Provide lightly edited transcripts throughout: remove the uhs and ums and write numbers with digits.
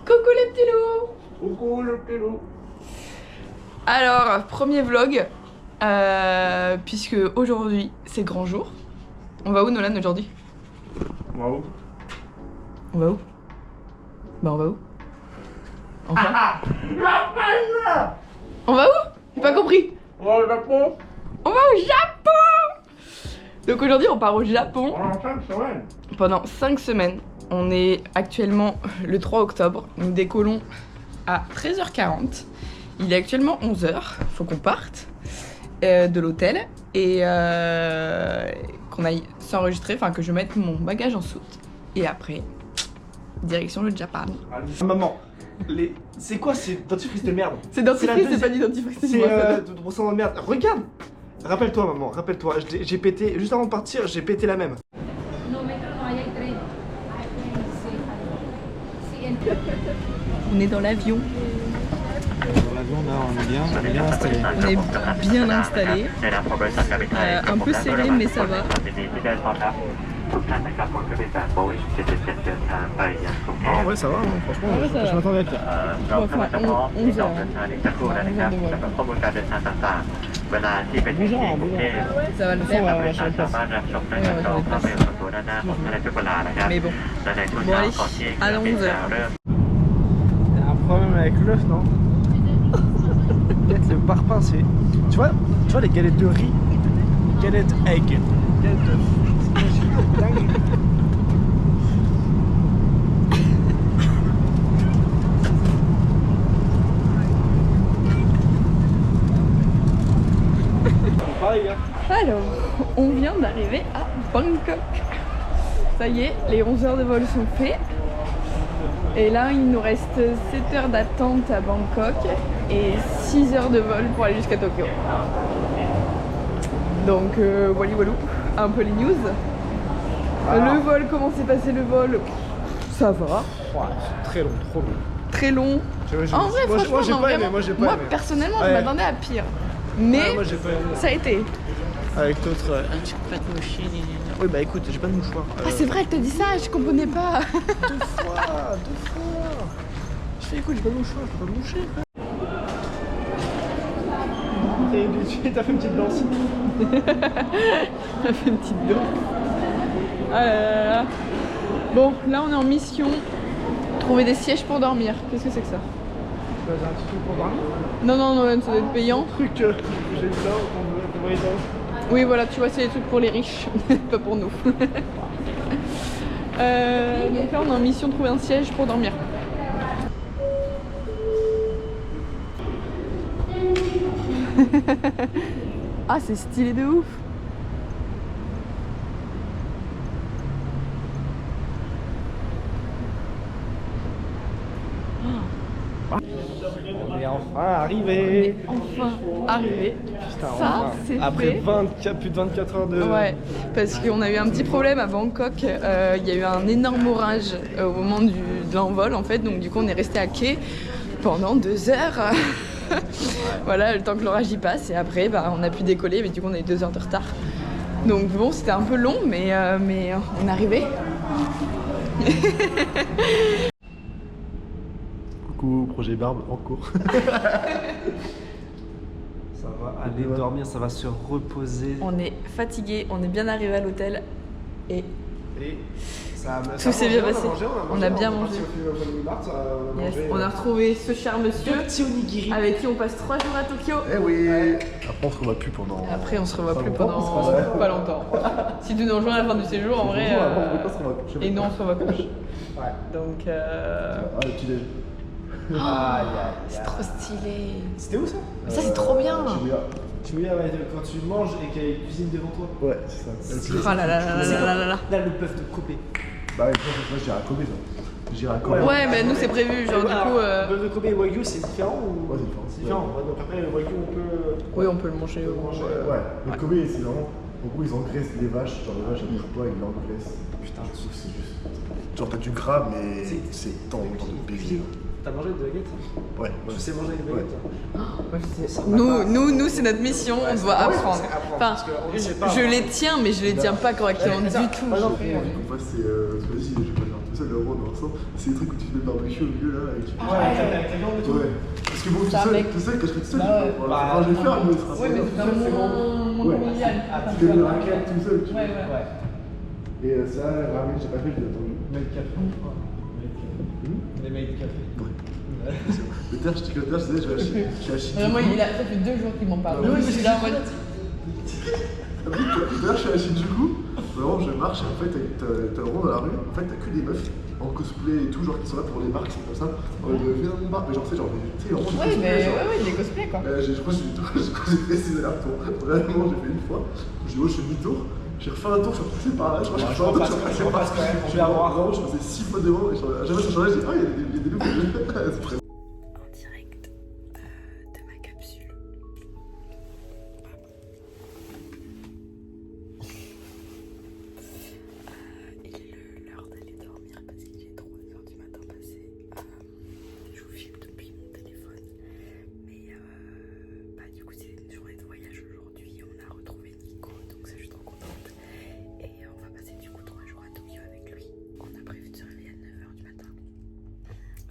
Coucou les petits loups. Coucou le petit loup. Alors, premier vlog, puisque aujourd'hui c'est grand jour. On va où Nolan aujourd'hui? Waouh. On va où? Bah on va où? Enfin. On va où? J'ai pas compris. On va au Japon. On va au Japon. Donc aujourd'hui on part au Japon pendant 5 semaines. On est actuellement le 3 octobre. Nous décollons à 13h40. Il est actuellement 11h. Faut qu'on parte de l'hôtel et qu'on aille s'enregistrer, enfin que je mette mon bagage en soute. Et après, direction le Japon. Maman, c'est quoi ces dentifrices de merde? C'est dentifrice, c'est pas du dentifrice. C'est de brosse de merde. Regarde. Rappelle-toi maman, rappelle-toi. J'ai pété, juste avant de partir, j'ai pété la même. On est dans l'avion. Dans l'avion, là, on est bien installé. On est bien installé. Un peu serré, mais ça va. Ah ouais, ça va, hein, franchement, Ah ouais, ça va. je m'attendais à pire. Enfin, 11 heures. Ça va le faire. Mais bon. Bon allez, à 11 heures. Il y a un problème avec l'œuf, non? Peut-être le parpaing, c'est... Tu vois les galettes de riz? Galettes egg. Galettes d'œuf. C'est dingue. Pareil, hein. Alors, on vient d'arriver à Bangkok. Ça y est, les 11 heures de vol sont faites. Et là, il nous reste 7 heures d'attente à Bangkok et 6 heures de vol pour aller jusqu'à Tokyo. Donc, voilà, un peu les news. Le vol, comment s'est passé le vol? Ça va. Ouais, c'est très long, trop long. Très long. En vrai, franchement, j'ai non, pas aimé, vraiment, moi j'ai pas aimé. personnellement, Ouais. je m'attendais à pire. Mais Ouais, moi j'ai pas aimé. ça a été. Avec d'autres... tu peux pas te moucher. Oui bah écoute, j'ai pas de mouchoir. Ah, c'est vrai, elle t'a dit ça, je comprenais pas. Deux fois. Je fais écoute, j'ai pas de mouchoir, je peux pas me moucher. T'as fait une petite danse. Elle a fait une petite danse. Ah là là là. Bon, là on est en mission. Trouver des sièges pour dormir. Qu'est-ce que c'est que ça? J'ai un petit truc pour dormir. Non, ça doit être payant. Truc que j'ai ça, qu'on voit les dents. Oui, voilà, tu vois, c'est des trucs pour les riches, pas pour nous. Donc là, on est en mission de trouver un siège pour dormir. Ah, c'est stylé de ouf. On est enfin arrivé. Enfin arrivé. Putain, Ça, enfin. c'est Après fait. plus de 24 heures de... Ouais, parce qu'on a eu un petit problème à Bangkok. Il y a eu un énorme orage au moment de l'envol en fait. Donc du coup on est resté à quai pendant 2 heures. Voilà, le temps que l'orage y passe. Et après bah, on a pu décoller, mais du coup on a eu 2 heures de retard. Donc bon, c'était un peu long, mais on est arrivé. Coucou, projet barbe en cours. Ça va aller dormir, ça va se reposer. On est fatigué, on est bien arrivé à l'hôtel et tout s'est bien passé. On a bien mangé. Yes. On a retrouvé ce cher monsieur petit onigiri avec qui on passe 3 jours à Tokyo. Eh oui. Après on se revoit plus pendant... Après on se revoit plus pendant pas longtemps. Si tu nous rejoins à la fin du séjour, en vrai... Et non, on se revoit plus. Ouais. Donc... le petit déj. C'est trop stylé. C'était où ça? Ça c'est trop bien. Tu mets quand tu manges et qu'il y a une cuisine devant toi. Ouais, c'est ça. Oh là là là là là là là. Là le bœuf de Kobe. Bah ouais, ça j'ai à Kobe ça. j'irai à Kobe. Ouais, mais nous c'est prévu, genre du coup. Bœuf de Kobe et Wagyu, c'est différent ou. Ouais, c'est différent. C'est différent. Ouais, donc après, le Wagyu, on peut. Oui, on peut le manger. Ouais, le Kobe, c'est vraiment. En gros, ils engraissent les vaches, genre les vaches, elles bougent pas, ils l'engraissent. Putain, je trouve que c'est juste. Genre, t'as du gras, mais c'est tant de baiser. T'as mangé des baguettes? Ouais. Tu sais manger des baguettes, toi? Nous, c'est notre mission, on doit apprendre. Enfin, je les tiens, mais je les tiens pas correctement du tout. Moi, c'est. Vas-y, je vais pas faire tout ça, le rôle ensemble. C'est les trucs où tu fais le barbecue au milieu là. Et tu... avec la viande et tout. Ouais. Parce que bon, tout seul, quand je fais tout seul, quand je vais faire, mais ce sera Oui, mais c'est pas mon familial. Tu fais le raquette tout seul, tu vois. Ouais. Et ça, ramen, j'ai pas fait, je l'ai attendu. Made café, je crois. Les made café. Le terre, je dis que le terre, je disais, je vais acheter. Moi, ça fait 2 jours qu'il m'en parle. Oui, Je suis là en mode. Tout à l'heure, je suis à Shinjuku. Vraiment, je marche et en fait, t'as le rond dans la rue. En fait, t'as que des meufs en cosplay et tout, genre qui sont là pour les marques, c'est comme ça. Viens dans mon bar, mais genre, tu sais, vraiment, Ouais, mais ouais, des cosplays quoi. Je crois que j'ai fait 6 allers-retours. Vraiment, j'ai fait une fois. J'ai dit, oh, je fais demi-tour. J'ai refait un tour, je suis repassé par là. Je crois que je suis repassé par là. Vraiment, je faisais 6 fois devant. Et à chaque fois que je changeais, je dis, ah, il y a des nouveaux. En direct de ma capsule. Il est l'heure d'aller dormir parce qu'il est 3h du matin passé. Je vous filme depuis mon téléphone. Mais du coup c'est une journée de voyage aujourd'hui. On a retrouvé Nico, donc ça je suis trop contente. Et on va passer du coup 3 jours à Tokyo avec lui. On a prévu de se réveiller à 9h du matin.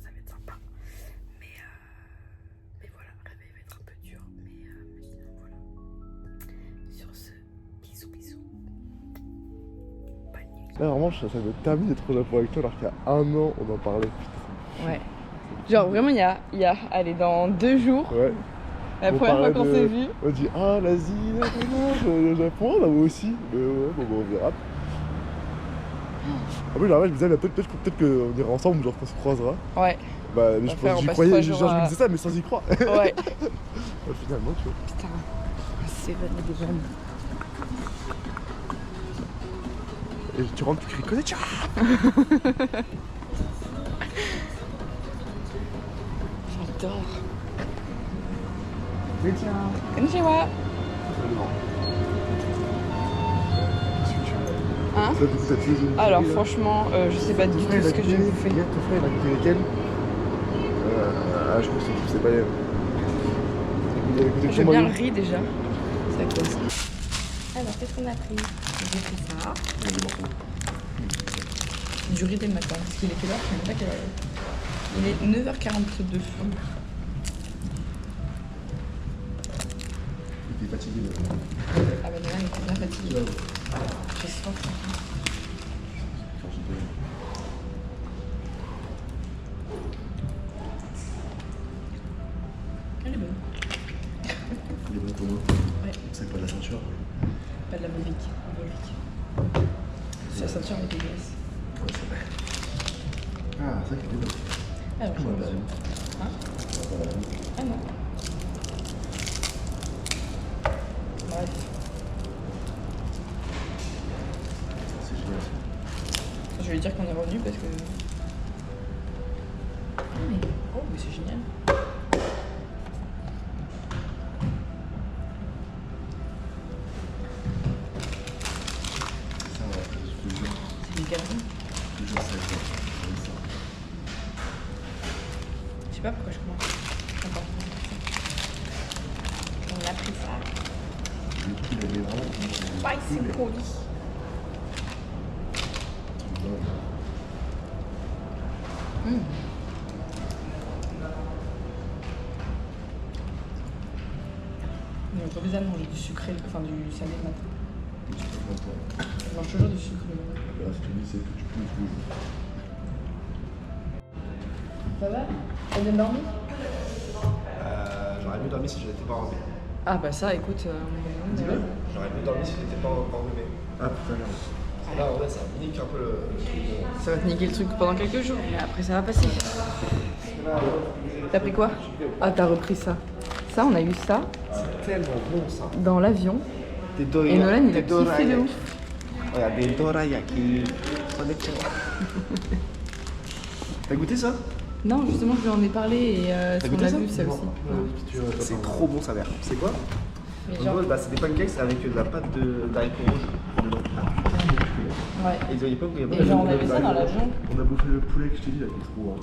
Ça va être sympa. Mais voilà, le réveil va être un peu dur. Mais sinon voilà. Sur ce, bisous. Bonne nuit. Là, vraiment, ça me termine d'être au Japon avec toi alors qu'il y a 1 an, on en parlait. Putain. Ouais. Genre vraiment il y a allez, dans 2 jours, Ouais. la première fois qu'on s'est vu. On dit, ah, l'Asie, le Japon, là, moi aussi. Mais ouais, bon, on verra. En plus, genre, je me disais, peut-être qu'on ira ensemble, genre qu'on se croisera. Ouais. Bah, mais je pense, j'y croyais, genre, je me disais ça, mais sans y croire. Ouais. Finalement, tu vois. Putain, c'est vrai des jeunes. Et tu rentres, tu cries, Konnichiwa. J'adore. Konnichiwa. Hein? Alors franchement, je sais pas du tout ce que je vais vous faire. Ton frère, il a goûté lesquels? Je pense que c'est pas les... J'aime bien le riz déjà. C'est à cause. Alors, qu'est-ce qu'on a pris? J'ai pris ça. Du riz dès le matin. Parce qu'il est quelle heure? Je sais même pas quelle heure. Il est 9h42. Il était fatigué. Ah bah Nolan était bien fatigué. J'ai soif. Elle est bonne. Il est bon pour moi. Ouais. C'est pas de la ceinture. Pas de la Volvic. C'est la ceinture avec les graisses. Ouais, c'est vrai. Ah, ça qui est bien. Alors, je Ouais, pense. bah, Hein? Ah non. Bref. c'est génial ça. Je vais lui dire qu'on est revenu parce que. Ah, mais. Oh, mais c'est génial. C'est ça, ouais. Je te jure. C'est une galerie. Je te jure, c'est ça. Je sais pas pourquoi je commence. On a pris ça. Le truc, il avait vraiment. Spicy Poli. On est trop bizarre de manger du sucré, enfin du salé le matin. Je mange toujours du sucre le matin. Là, ce que tu dis, c'est que tu peux tous les jours. Ça va? T'as bien dormi? J'aurais mieux dormi si je n'étais pas enrhumé. Ah bah ça, écoute, J'aurais mieux dormi si je n'étais pas enrhumé. Ah putain, merde. Là, en vrai, ça nique un peu le truc. ça va te niquer le truc pendant quelques jours, mais après ça va passer. T'as pris quoi? Ah, t'as repris ça. Ça, on a eu ça C'est tellement bon ça. dans l'avion. Et Nolan, il a kiffé de ouf. Regarde, des dorayaki. T'as goûté ça? Non, justement, je lui en ai parlé et on goûté a ça? vu ça aussi. C'est trop bon sa mère. C'est quoi? Mais En genre, gros, bah, c'est des pancakes avec de la pâte d'haricots rouges dedans. ouais. Et il y a pas, Et genre, on a vu ça dans l'avion. On a bouffé le poulet que je t'ai dit là, qui est trop bon.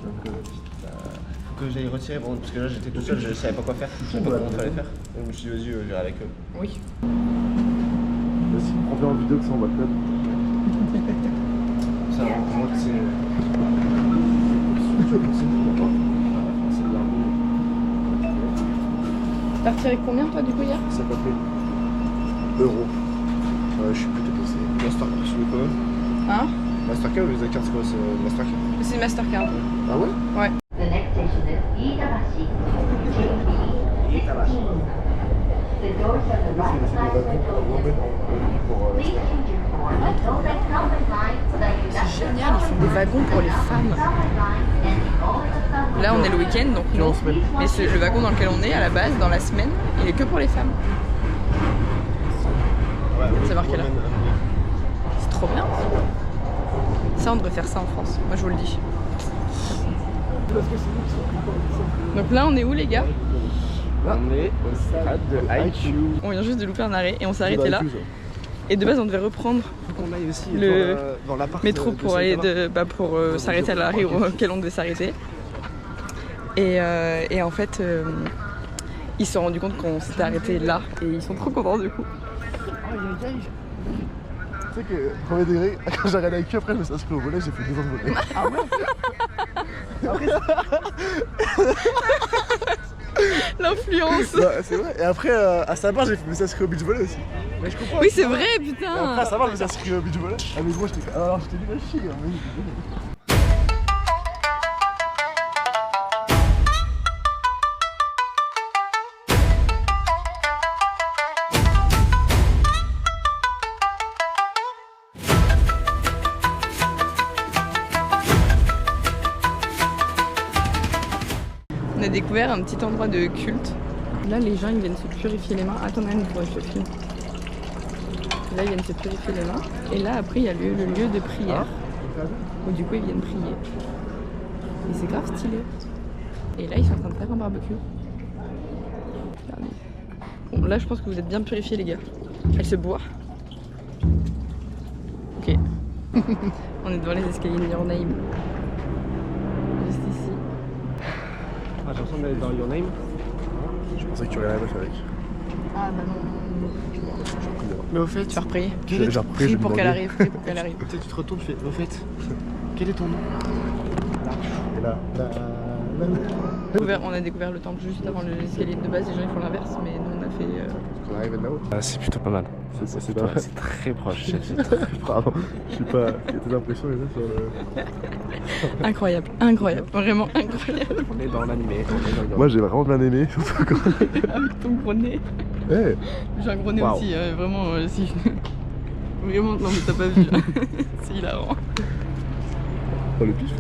Faut que j'aille retirer parce que là j'étais tout seul, je savais pas quoi faire, je savais pas comment il fallait faire. Donc je me suis dit vas-y, j'irai avec eux. Oui. Vas-y, prends bien en vidéo que ça on va le faire. Ça, pour moi, c'est. T'as retiré combien toi du coup hier? Ça m'a fait euros. Je suis plus dépassé. Mastercard, je veux quoi? Hein? Mastercard ou les cartes, c'est quoi? C'est Mastercard? C'est Mastercard. Ah ouais? Ouais. The next station is Iitabashi. Itabashi. The doors on the right side will open. Please change your form and go back Southern Line so that you C'est génial, ils font des wagons pour les femmes. Là on est le week-end donc non. Mais le wagon dans lequel on est à la base, dans la semaine, il est que pour les femmes. C'est marqué là. C'est trop bien. Ça on devrait faire ça en France, moi je vous le dis. Donc là on est où les gars? On est au stade de IQ. On vient juste de louper un arrêt et on s'est arrêté là. Et de base on devait reprendre On aille aussi le dans l'appart métro pour aller pour s'arrêter à l'arrêt auquel on devait s'arrêter. Et en fait ils se sont rendus compte qu'on s'était arrêté là et ils sont trop contents du coup. Tu sais que, premier degré, quand j'ai regardé avec eux, après je me suis inscrit au volet, j'ai fait 2 ans de volet. Ah ouais. L'influence. C'est vrai. Et après, à Saint-Barth, je me suis inscrit au beach volley aussi. Mais je comprends. Oui c'est vrai Et putain. après, à Saint-Barth, je me suis inscrit au beach volley. Ah, mais moi, j'étais. Alors, je t'ai dit, va chier. On a découvert un petit endroit de culte. Là, les gens ils viennent se purifier les mains. Attends, Anne, je te filme. Là, ils viennent se purifier les mains. Et là, après, il y a le lieu de prière. Où du coup, ils viennent prier. Et c'est grave stylé. Et là, ils sont en train de faire un barbecue. Regardez. Bon, là, je pense que vous êtes bien purifiés, les gars. Elle se boit. Ok. On est devant les escaliers de Your Name. Juste ici. Ah, j'ai l'impression d'aller dans Your Name. Je pensais que tu regardais la meuf avec. Ah bah non. Mais au fait, Tu vas reprier. J'ai repris, Prie j'ai pour demandé. qu'elle arrive, prie pour qu'elle arrive. tu te retournes, tu fais. Au fait, quel est ton nom? Et là, On a découvert le temple juste avant l'escalier de base, les gens ils font l'inverse, mais nous on a fait. on arrive là-haut. C'est plutôt pas mal. C'est pas mal. C'est très proche. Pardon, je sais pas. Il y a tes impressions les sur le. Incroyable, incroyable, vraiment incroyable. On est dans l'animé. Moi, j'ai vraiment bien aimé, surtout quand. Avec ton gros nez. Eh, J'ai un gros nez Wow. aussi, vraiment, si. Vraiment, non mais t'as pas vu. C'est hilarant. oh le pif.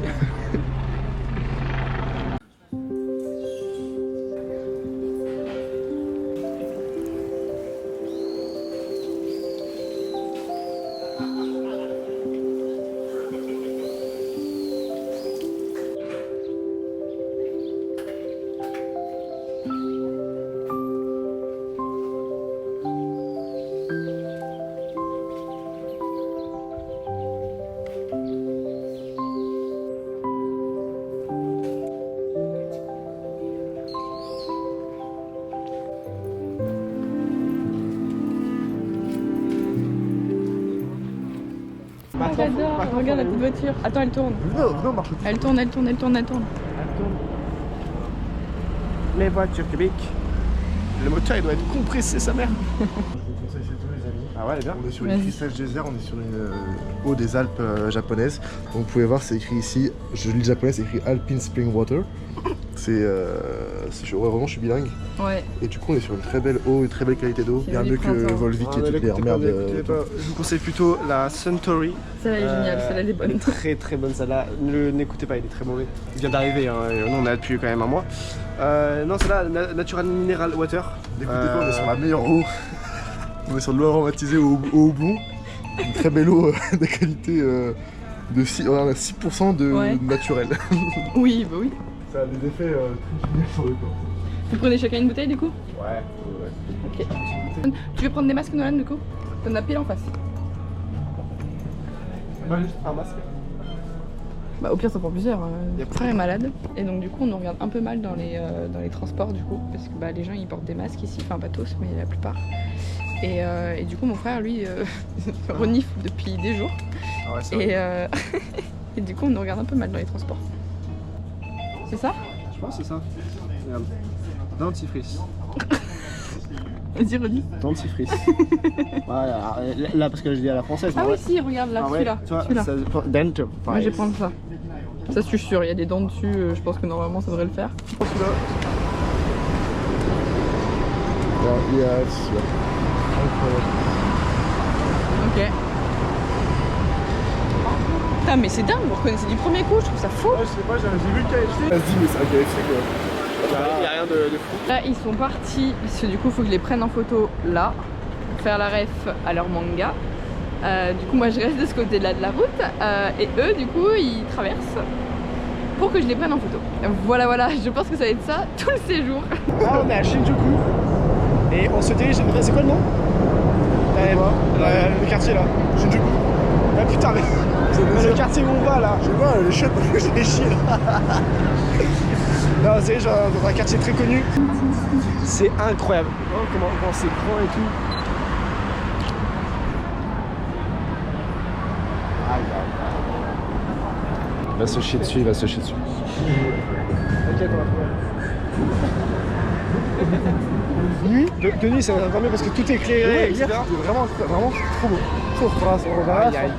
Oh, j'adore, regarde la petite voiture. Attends, elle tourne. Venez, on marche au Elle tourne, elle tourne, elle tourne, elle tourne. Les voitures Québec. Le moteur il doit être compressé sa mère. Je vous conseille cette eau, les amis. Ah ouais, elle est bien. On est sur une Vas-y. Crystal Geyser, on est sur une eau des Alpes japonaises. Donc vous pouvez voir, c'est écrit ici, je lis le japonais, c'est écrit Alpine Spring Water. Vraiment, je suis bilingue. Ouais. Et du coup, on est sur une très belle eau, une très belle qualité d'eau. C'est Bien du mieux que printemps. Volvic Ah, et mais toutes les l'écoutez pas, merdes. l'écoutez pas. Je vous conseille plutôt la Suntory. Celle-là est géniale, celle-là elle est bonne. Très très bonne celle-là. Ne n'écoutez pas, il est très mauvais. Il vient d'arriver, hein. Nous on a depuis quand même un mois. Non, celle-là, Natural Mineral Water. N'écoutez pas, on est sur la meilleure eau. On est sur de l'eau aromatisée au houblon. Une très belle eau de qualité on a 6% de Ouais. naturel. Oui, bah oui. Ça a des effets très géniaux sur le corps. Vous prenez chacun une bouteille du coup? Ouais. Ok. Tu veux prendre des masques, Nolan, du coup? T'en as pile en face. Bah, juste un masque. Bah, au pire, ça prend plusieurs. Yep. Mon frère est malade et donc du coup, on nous regarde un peu mal dans les transports du coup, parce que bah, les gens ils portent des masques ici, enfin pas tous, mais la plupart. Et du coup, mon frère lui renifle depuis des jours Ah ouais, c'est et, et du coup, on nous regarde un peu mal dans les transports. C'est ça? Je pense que c'est ça. Regarde. Dentifrice. Vas-y, redis. Dentifrice. Voilà, là parce que je dis à la française. Ah mais oui, ouais. si, regarde là, Ah ouais, celui-là. tu vois, Celui-là. ça, dental. Moi, je vais prendre ça. Ça, je suis sûre, il y a des dents dessus, je pense que normalement ça devrait le faire. Celui-là. Ouais, yes. Incroyable. Ok. Putain, mais c'est dingue, vous reconnaissez du premier coup, je trouve ça fou. Ouais, je sais pas, j'ai vu le KFC. Vas-y, mais c'est un KFC quoi. Il y a rien de fou. Là, ils sont partis, parce que du coup, il faut que je les prenne en photo là, pour faire la ref à leur manga. Du coup, moi, je reste de ce côté-là de la route, et eux, du coup, ils traversent pour que je les prenne en photo. Voilà, voilà, je pense que ça va être ça tout le séjour. Là, on est à Shinjuku et on se dirige. C'est quoi le nom? Le quartier là. Shinjuku. Ah putain, mais le quartier où on va là. Je sais pas, les chiottes, je les chie là. Non, c'est genre dans un quartier très connu. C'est incroyable. Oh, comment c'est grand et tout. Il va se chier dessus, il va se chier dessus. Ok, nuit, de nuit ça va encore mieux parce que tout est éclairé, etc. C'était vraiment trop beau. Trop phrase, on va. Aïe, aïe.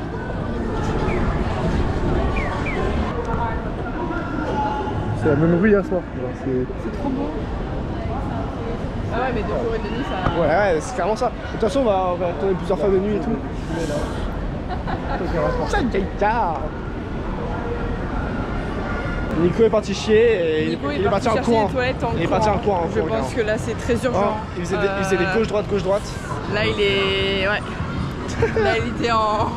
C'est la même rue hier soir. C'est C'est trop beau. Ah ouais, mais de jour et de nuit, ça... Ouais, ouais, c'est carrément ça. De toute façon, on va tourner plusieurs fois de nuit et tout. Mais là. Ça tard. Nico est parti chier et Nico il est parti en chercher courant. les toilettes en Il est parti en courant. Je pense que là, c'est très urgent. Il faisait des gauche-droite, gauche-droite. Là, il est... Ouais. Là, il était en...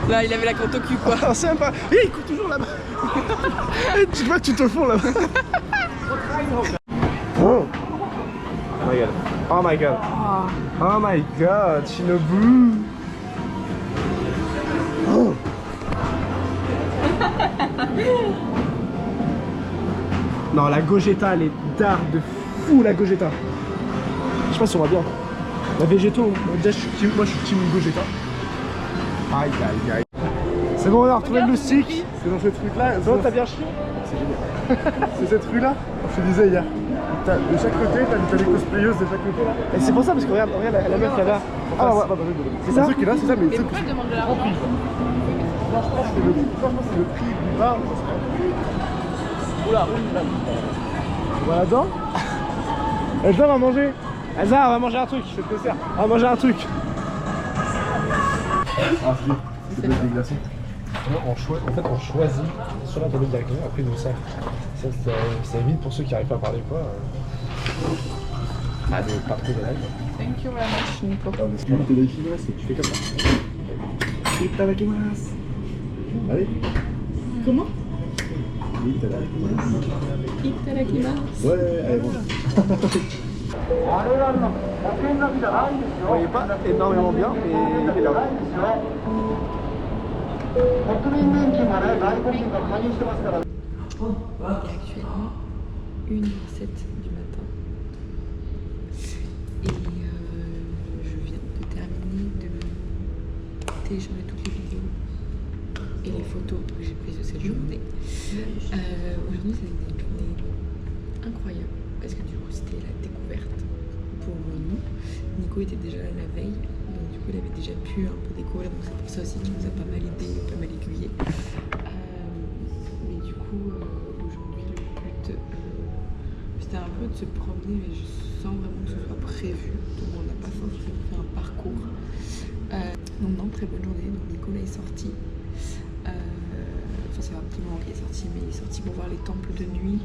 Là, il avait la crotte au cul, quoi. Ah, c'est même pas. Eh, il court toujours là-bas. Tu vois, tu te fonds là-bas. Oh my god. Oh my god. Oh my god, Shinobu. Oh. Non, la Gogeta, elle est d'art de fou, la Gogeta. Je sais pas si on va bien. La végéto, déjà, moi je suis team Gogeta. Aïe aïe aïe. C'est bon, on a retrouvé le loustic. dans ce truc-là. Donc t'as bien chié. C'est génial. C'est cette rue-là, je te disais hier. De chaque côté, t'as des cosplayeuses de chaque côté là. Et c'est pour ça, parce que regarde la meuf là-bas. Ah ouais, c'est ça. Ce truc est là, c'est ça, mais Et pourquoi elle demande de l'argent? Non, je pense que c'est le prix du bar. Oula, on va là-dedans. Elsa va manger. Elsa, on va manger un truc. Je te le sers. On va manger un truc. Ah, c'est des glaçons. En fait, on choisit sur la tablette directement, après nous ça. Ça évite pour ceux qui n'arrivent pas à parler quoi. Pas trop de règles. Thank you very much, Nico. Tu fais comme ça. Itadakimasu. Allez. Comment? Itadakimasu. Itadakimasu. Ouais, allez, bon. Vous voyez pas énormément bien, mais il est là. Actuellement 1h07 du matin et je viens de terminer de télécharger toutes les vidéos et les photos que j'ai prises de cette journée. Aujourd'hui ça a été une journée incroyable parce que du coup c'était la découverte pour nous. Nico était déjà là la veille, donc du coup il avait déjà pu un peu découvrir, donc c'est pour ça aussi qu'il nous a pas mal aidé, pas mal aiguillé. Mais du coup aujourd'hui le but c'était un peu de se promener mais sans vraiment que ce soit prévu, donc on n'a pas forcément fait un parcours. Donc non, très bonne journée, donc Nicolas est sorti. Enfin, ça fait un petit moment qu'il est sorti, mais il est sorti pour voir les temples de nuit.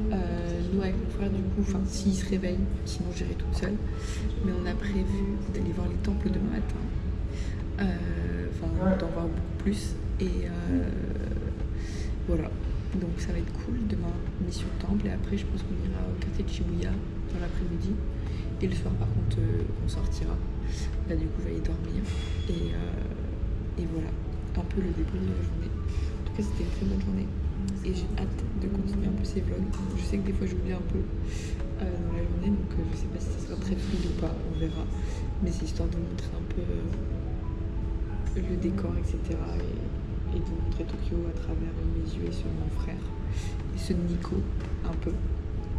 Nous, avec mon frère, du coup, s'il se réveille, sinon j'irai toute seule. Mais on a prévu d'aller voir les temples demain matin. D'en voir beaucoup plus. Et voilà, donc ça va être cool. Demain, mission temple, et après je pense qu'on ira au quartier de Shibuya dans l'après-midi. Et le soir, par contre, on sortira. Là, du coup, je vais aller dormir. Et voilà, un peu le début de la journée. En tout cas, c'était une très bonne journée. Et j'ai hâte de continuer un peu ces vlogs. Je sais que des fois, j'oublie un peu dans la journée, donc je sais pas si ça sera très fluide ou pas, on verra. Mais c'est histoire de montrer un peu le décor, etc. Et de montrer Tokyo à travers mes yeux et ceux de mon frère. Et ceux de Nico, un peu.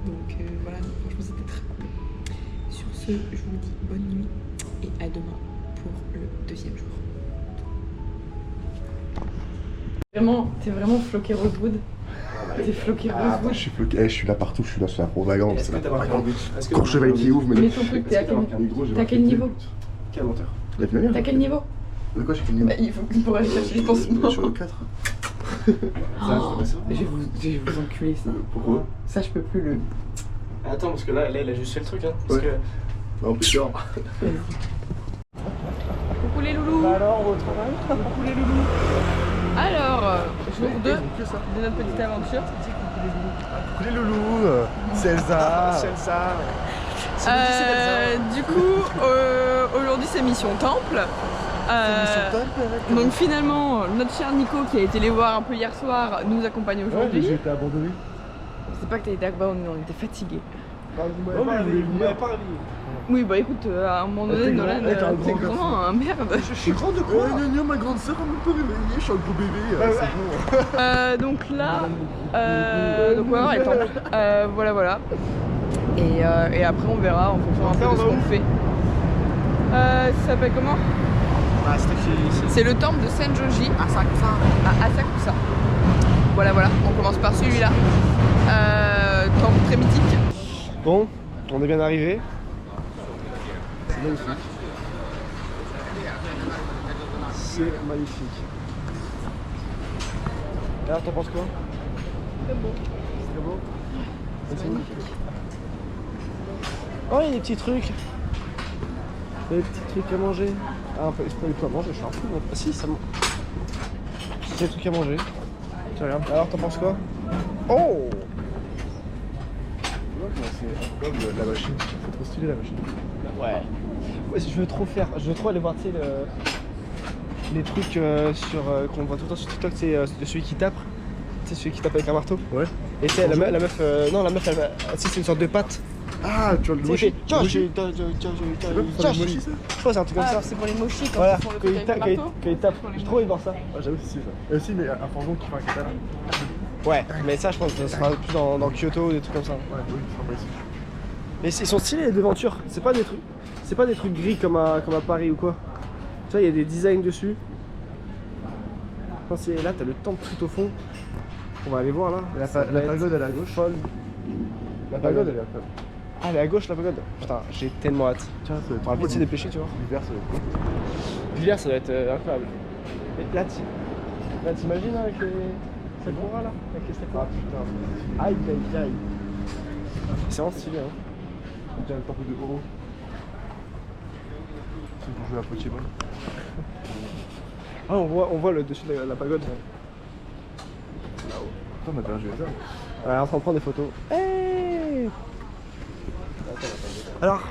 Donc voilà, donc, franchement, c'était très cool. Sur ce, je vous dis bonne nuit et à demain pour le deuxième jour. T'es vraiment floqué Rosewood. T'es floqué Rosewood. Je suis floqué, je suis là partout, je suis là sur la propagande. C'est la propagande. Quand le cheval qui ouvre, Mais ton truc, t'es à quel niveau? Quel menteur? T'as quel niveau? De quoi j'ai quel niveau? Bah, il faut que tu pourrais aller chercher les pansements. Je suis au 4. Je vais vous enculer ça. Pourquoi? Ça, je peux plus le. Attends, parce que là, il a juste fait le truc, hein. Parce Ouais. que... Non, plus sûr. Coucou les loulous. Bah alors, au travail. Coucou les loulous. Alors, jour 2 de notre petite aventure. Coucou les loulous, Celsa. Celsa. Du coup, aujourd'hui c'est mission temple. Donc finalement, notre cher Nico qui a été les voir un peu hier soir nous accompagne aujourd'hui. J'ai été abandonné. C'est pas que t'as été abandonné, on était fatigués. Vous m'avez pas réveillé. Oui bah écoute, à un moment donné, Nolan, t'es grand, hein, merde. Je suis grand de quoi? Non, ma grande soeur, elle m'a pas réveillée, je suis un gros bébé. C'est bon. Donc là, donc on va voir les temples. Voilà. Et après on verra en fonction un peu de ce qu'on fait. Ça s'appelle comment? C'est le temple de Senjoji à Asakusa. Voilà, on commence par celui-là. Temple très mythique. Bon, on est bien arrivé. C'est magnifique. C'est magnifique. Alors, t'en penses quoi? Très beau. C'est très beau. C'est magnifique. Oh, il y a des petits trucs. Il y a des petits trucs à manger. Ah, c'est pas du tout à manger, je suis un fou. Ah si, ça mange. C'est des trucs à manger. Tiens, regarde. Alors, t'en penses quoi? Oh! C'est incroyable la machine. C'est trop stylé la machine. Ouais. Je veux trop aller voir, tu sais, les trucs qu'on voit tout le temps sur TikTok, c'est de celui qui tape. Tu sais, celui qui tape avec un marteau. Ouais. Et tu sais, la meuf, non, la meuf, tu sais, c'est une sorte de patte. Ah, tu vois le mochi. Je crois que c'est un truc comme ça. C'est pour les mochis quand Voilà, ils font le quand truc avec le marteau. il tape. J'ai trop envie de voir ça. Ah, j'avoue, c'est ça. Et aussi, mais un forgeron qui fait un katana. Ouais, mais ça, je pense que ça sera plus dans Kyoto ou des trucs comme ça. Ouais, oui, c'est pas ici. Mais ils sont stylés les devantures. C'est pas des trucs gris comme à Paris ou quoi. Tu vois, il y a des designs dessus. Là, t'as le temple tout au fond. On va aller voir là. La pagode, elle est à gauche. Folle. La pagode, elle est à gauche. Ah, elle est à gauche la pagode. Putain, j'ai tellement hâte. Tiens, ça va être On va vite se dépêcher, tu vois. L'hiver, ça va être cool. L'hiver, ça va être incroyable. Et là, t'imagines avec les sakura là, avec les sakura. Ah putain. Aïe. C'est vraiment stylé, hein. On dirait le temple de Oro. C'est pour jouer à Pokémon. Ah, on voit le dessus de la pagode. Putain, on a bien joué ça. Ouais, on est en train de prendre des photos. Hey. Alors,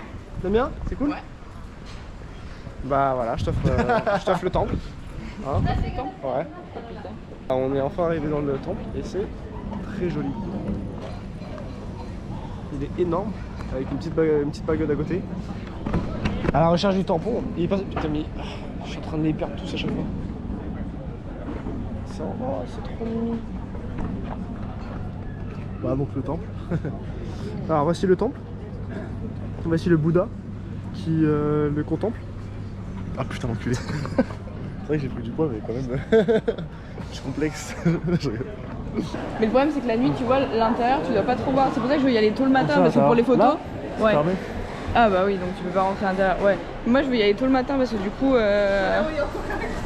t'aimes bien? C'est cool? Ouais. Bah voilà, je t'offre le temple. Hein? Ouais. On est enfin arrivé dans le temple et c'est très joli. Il est énorme, avec une petite pagode à côté. À la recherche du tampon, il est pas... Putain mais... Je suis en train de les perdre tous à chaque fois. C'est trop mimi. Bah, donc le temple. Alors voici le temple. Voici le Bouddha qui le contemple. Ah putain, l'enculé. C'est vrai que j'ai pris du poids, mais quand même. Je suis complexe. Je rigole. Mais le problème c'est que la nuit tu vois l'intérieur tu dois pas trop voir. C'est pour ça que je veux y aller tôt le matin Ça, parce que ça pour va. les photos. Là, Ouais. Fermé. Ah bah oui donc tu peux pas rentrer à l'intérieur. Ouais. Moi je veux y aller tôt le matin parce que du coup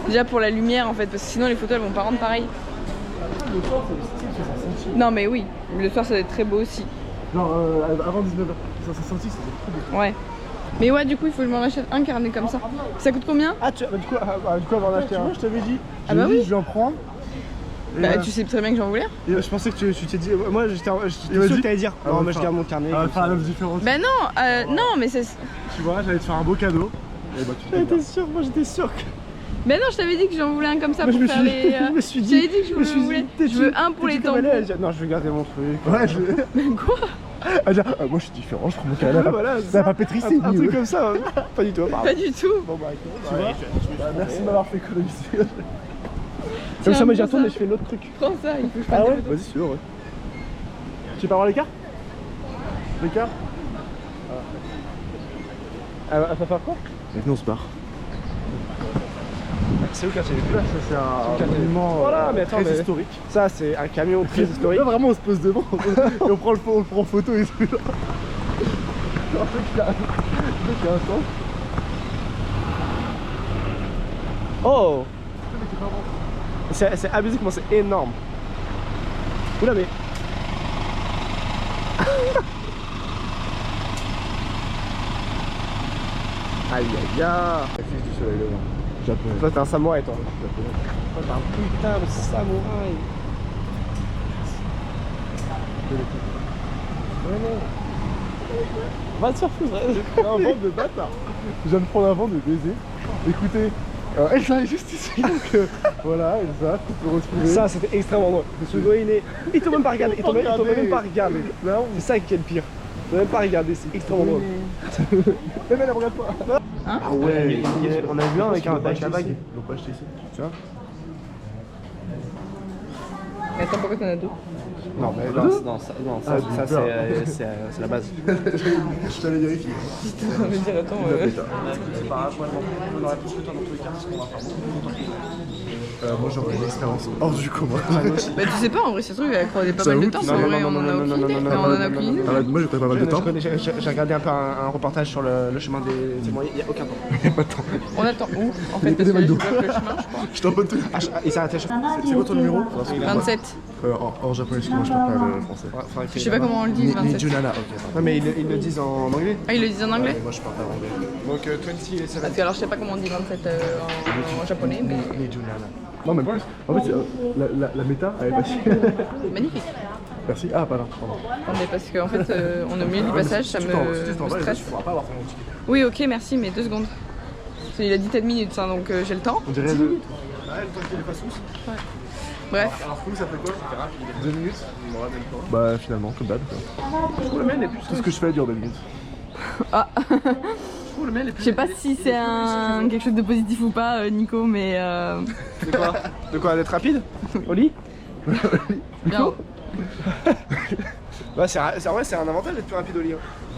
déjà pour la lumière en fait parce que sinon les photos elles vont pas rendre pareil. Le soir, c'est style, ça sent. Non mais oui, le soir ça va être très beau aussi. Genre avant 19h. Ça sent senti, ça fait trop beau. Ouais. Mais ouais, du coup, il faut que je m'en achète un carnet comme ça. Ça coûte combien? Ah, du coup, avant d'en acheter un, je t'avais dit. Ah bah oui. Je vais en prendre. Et Bah, tu sais très bien que j'en voulais. et je pensais que tu t'es dit. Moi, j'étais sûr m'a que dit- t'allais dire. Ah, Non, on mais va je garde mon carnet. On va comme faire ça. la même différence. Bah non, mais c'est... Tu vois, j'allais te faire un beau cadeau. Et bah, tu te J'étais sûr, moi j'étais sûr que. Bah non, je t'avais dit que j'en voulais un comme ça Moi, pour je me faire suis- les... je me suis Je dit. t'avais dit que je me suis dit, voulais. t'es- Je veux un pour t'es les dit comme tampons. elle, non, je vais garder mon truc. Ouais, je. Quoi? Elle dit, moi je suis différent, je prends mon carnet. Ouais, voilà, Ça va pas pétri, c'est un mieux. truc comme ça. Hein. Pas du tout. pardon. Pas du tout. Bon, bah, écoute, Tu vois Bah, merci de m'avoir fait économiser. Comme ça, moi j'y Tiens, retourne prends et je fais l'autre truc. Prends ça, il faut que je fasse Ah des ouais photos. Vas-y, si tu veux, ouais. Tu peux avoir l'écart L'écart Elle va faire quoi Maintenant on se barre. C'est où quand il est là Ça c'est un monument Voilà, mais attends, très mais- historique. Ça, c'est un camion très historique. Là vraiment on se pose devant et on prend le prend en photo et tout. Genre, un truc qui a un sens. Oh C'est abusé comment c'est énorme. Oula, mais. Aïe aïe aïe. Affiche du soleil là-bas. Japonais. Toi, t'es un samouraï, toi. Toi, t'es un putain de samouraï. Va te faire foutre. Un vent de bâtard. Je viens de prendre un vent de baiser. Écoutez, Elsa est juste ici donc voilà, Elsa, tu peux retrouver. Ça, c'était extrêmement drôle. Ce gars, il t'a même pas regardé. Il t'a même pas regardé. C'est ça qui est le pire. Il t'a même pas regardé. C'est extrêmement drôle. Mais elle regarde pas. Hein? Ah ouais, On a vu un avec la bague. Ils l'ont pas acheté ici. Tu vois? Mais attends, pourquoi t'en as deux? Non, mais non, ça, Ah, j'ai ça, peur. c'est la base. Je t'allais vérifier. Je veux dire, attends, C'est pas grave, on aurait plus que toi dans tous les cas, parce qu'on va faire beaucoup. Moi j'aurais une expérience hors du commun. Bah tu sais pas, en vrai, c'est truc, il va accroître pas mal de J'avoue temps, que- en non, vrai, non, on en a non, aucune non, idée. non, Mais on non, en a aucune idée. Ah ouais, moi j'ai pris pas mal de temps. J'ai regardé un peu un reportage sur le chemin des témoins, il n'y a aucun temps. On attend où? En fait, Il y a parce que des là, je McDo. bloque le chemin, je crois. Je t'en bonne tenue. Il s'est arrêté à chaque fois. C'est quoi ton numéro 27. En japonais, parce que moi je parle pas le français. Je sais pas comment on le dit, 27. Nijunana, ok. Ouais, mais ils le disent en anglais. Ah, ils le disent en anglais? Moi je parle pas anglais. Donc 20 et 7. Parce que alors, je sais pas comment on dit 27 en japonais, mais Nijunana. Non, mais en fait, la méta, elle est facile. magnifique. Merci. Ah, pardon. Attendez, parce qu'en fait, on est au milieu du passage, ça me stresse. Tu pourras pas avoir ton ticket. Oui, ok, merci, mais 2 secondes. Parce qu'il a dit 7 minutes, hein, donc j'ai le temps. On dirait le. Ouais, le temps qu'il est pas sous. Bref, Alors, ça fait quoi? 2 minutes? Bah, finalement, comme d'hab. Le mail est plus. Tout ce que je fais dure 2 minutes. je sais pas si c'est quelque chose de positif ou pas, Nico, mais De quoi d'être rapide au lit? bien. Ouais, c'est vrai, c'est un avantage d'être plus rapide au lit.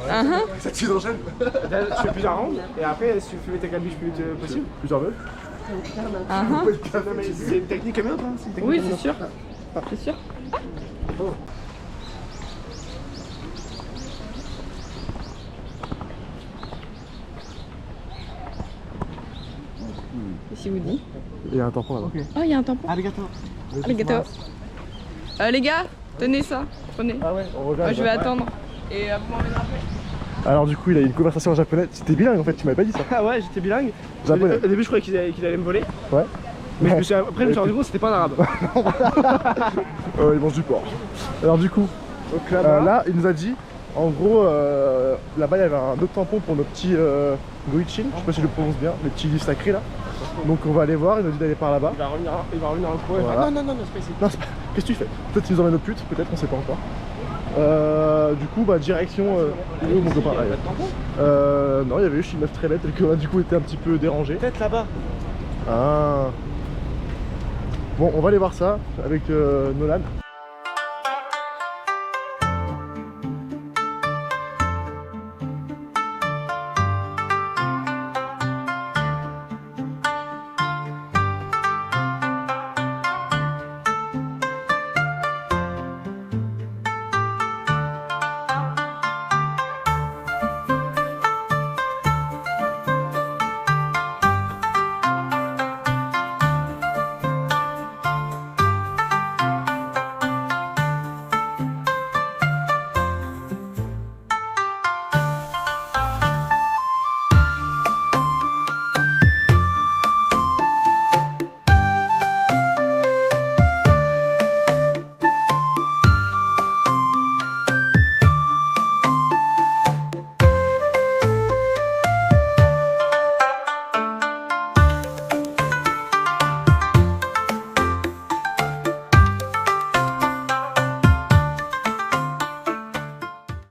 Hein. Ça te d'enchaîne? Tu fais plusieurs rounds et après, si tu fais ta calbiche plus vite possible. Plusieurs meufs? Uh-huh. Non, mais c'est une technique comme une autre. Hein. C'est une technique Oui, comme une c'est autre. sûr. C'est sûr. Et si vous dit? Il y a un tampon là-bas. Oh, il y a un tampon. Arigato. Arigato. Les gars, tenez ça. Prenez. Ah ouais, on revient. Je vais attendre. Et vous m'emmènerez après. Alors, du coup, il a eu une conversation en japonais. C'était bilingue en fait, tu m'avais pas dit ça. Ah ouais, j'étais bilingue. Japonais. Au début, je croyais qu'il allait me voler. Ouais. Mais après, je me suis rendu compte que c'était pas un arabe. Il mange du porc. Alors, du coup, Donc là, il nous a dit, en gros, là-bas, il y avait un autre tampon pour nos petits Goichin. Je sais pas si je le prononce bien, les petits livres sacrés là. Donc, on va aller voir. Il nous dit d'aller par là-bas. il va revenir en cours. Voilà. Non, c'est pas ici. Non, qu'est-ce que tu fais? Peut-être qu'ils nous emmènent au pute, peut-être, on sait pas encore. Du coup, bah, direction. Il est où mon copain? Ah, il est là. Non, il y avait juste une meuf très bête, et que du coup était un petit peu dérangée. Peut-être là-bas. Ah. Bon, on va aller voir ça avec Nolan.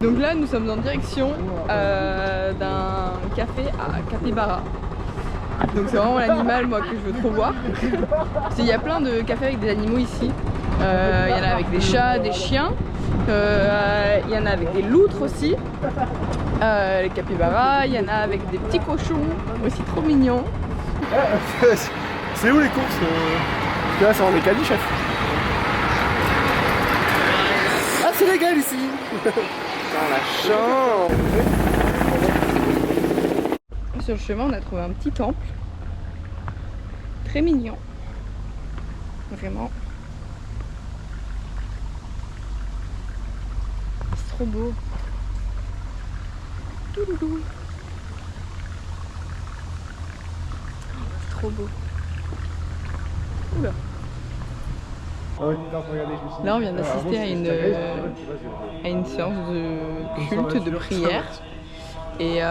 Donc là, nous sommes en direction d'un café à Capybara. Donc c'est vraiment l'animal moi que je veux trop voir. Parce qu'il y a plein de cafés avec des animaux ici. Il y en a avec des chats, des chiens. Il y en a avec des loutres aussi. Les capybaras. Il y en a avec des petits cochons aussi trop mignons. C'est où les courses Parce que là, c'est en mécanique, chef. Ah, c'est légal ici. Dans la chambre. Sur le chemin, on a trouvé un petit temple. Très mignon. Vraiment. C'est trop beau. Touloulou. C'est trop beau. Oula. Là, on vient d'assister à une séance de culte, de prière. Et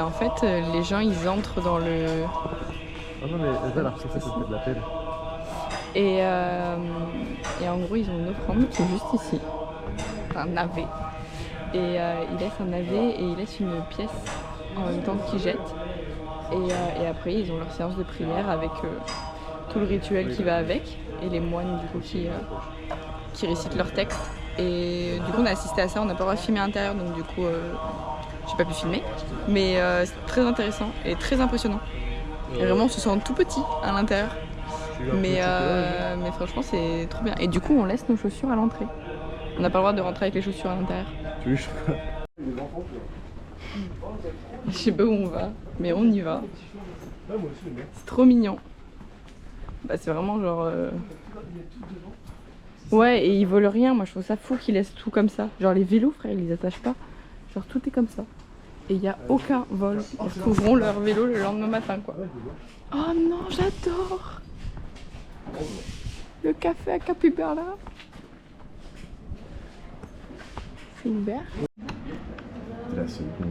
en fait, les gens, ils entrent dans le... Ah non, mais elle a l'impression que ça fait de la peine. Et en gros, ils ont une offrande qui est juste ici. Un navet. Et ils laissent un navet et ils laissent une pièce en même temps qu'ils jettent. Et après, ils ont leur séance de prière avec tout le rituel qui va avec. Et les moines, du coup, qui récitent leur texte. Et du coup, on a assisté à ça. On n'a pas le droit de filmer à l'intérieur, donc du coup... j'ai pas pu filmer, mais c'est très intéressant et très impressionnant. Et vraiment, on se sent tout petit à l'intérieur. Mais franchement, c'est trop bien. Et du coup, on laisse nos chaussures à l'entrée. On n'a pas le droit de rentrer avec les chaussures à l'intérieur. Tu veux Je sais pas où on va, mais on y va. C'est trop mignon. Bah, c'est vraiment genre... Ouais, et ils volent rien. Moi, je trouve ça fou qu'ils laissent tout comme ça. Genre les vélos, frère, ils les attachent pas. Genre tout est comme ça. Et il n'y a aucun vol. Ils retrouveront leur vélo le lendemain matin, quoi. Oh non, j'adore le café à Capybara. C'est ouvert. Là, c'est bon,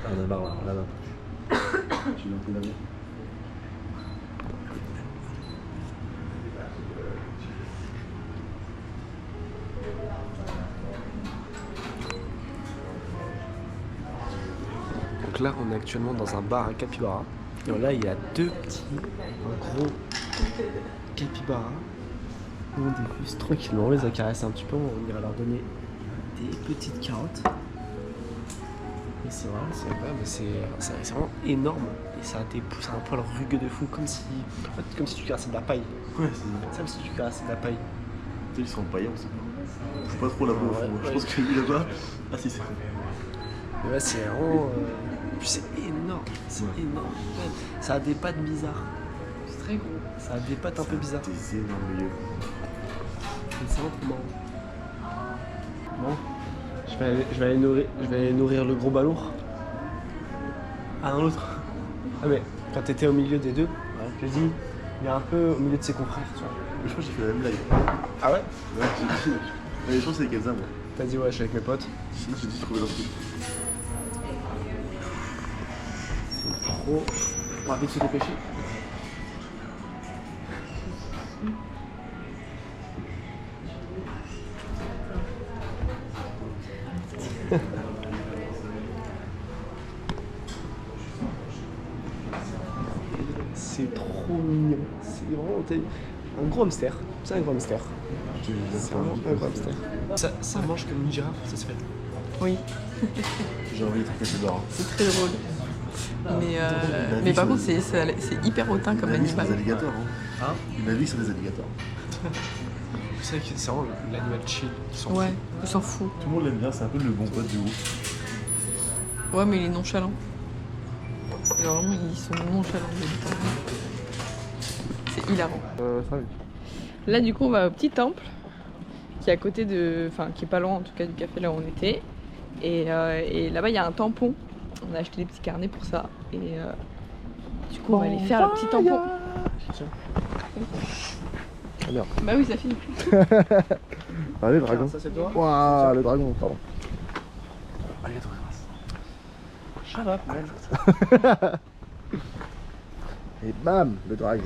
on a marre là. Tu veux un peu la main? Donc là, on est actuellement dans un bar à Capybara. Et là, il y a deux petits, gros capybaras. On déguste tranquillement, on les a caressés un petit peu. On ira leur donner des petites carottes. Et c'est vrai, c'est incroyable, c'est vraiment énorme. Et ça a des pouces, un poil rugueux de fou, comme si tu carassais de la paille. Ouais, C'est comme si tu carassais de la paille. tu sais, ils sont empaillés, on sait pas. Faut pas trop là-bas au fond. Je pense que lui là-bas. Ah si, c'est vrai. Et ouais, c'est vraiment. Puis c'est énorme, c'est énorme. Ouais, ça a des pattes bizarres. C'est très gros. Ça a des pattes un peu bizarres. Des énormes yeux. C'est vraiment marrant. Bon, je vais aller nourrir le gros balourd. Ah non, l'autre. Ah mais quand t'étais au milieu des deux, je dis, il est un peu au milieu de ses confrères, tu vois. Je crois que j'ai fait la même blague. Ah ouais? Ouais, j'ai dit. Mais je pense que c'est Kenza, moi. T'as dit ouais, je suis avec mes potes. Sinon, j'ai dit trouver dans ce truc. C'est trop. On va vite se dépêcher. C'est trop mignon. C'est vraiment un gros hamster. C'est un gros hamster. C'est vraiment un gros hamster. Ça mange comme une girafe, ça se fait. Oui, J'ai envie de trouver ce bar. c'est très drôle. Mais par contre, c'est hyper hautain comme Une avis sur animal. des alligators. Hein? Une avis sur des alligators. C'est vrai que c'est vraiment l'animal chill. Ouais, il s'en fout. Tout le monde l'aime bien, c'est un peu le bon pote de ouf. Ouais, mais il est nonchalant. Genre vraiment, ils sont nonchalants. C'est hilarant. Ça, oui. Là, du coup, on va au petit temple qui est à côté de. Enfin, qui est pas loin en tout cas du café là où on était. Et là-bas, il y a un tampon. On a acheté des petits carnets pour ça. Et du coup, on va aller faire le petit tampon. Ah merde. Bah oui, ça finit. Allez, le dragon. Ça, c'est toi? Waouh, le dragon, pardon. Allez, toi, shut up, man. Et bam, le dragon.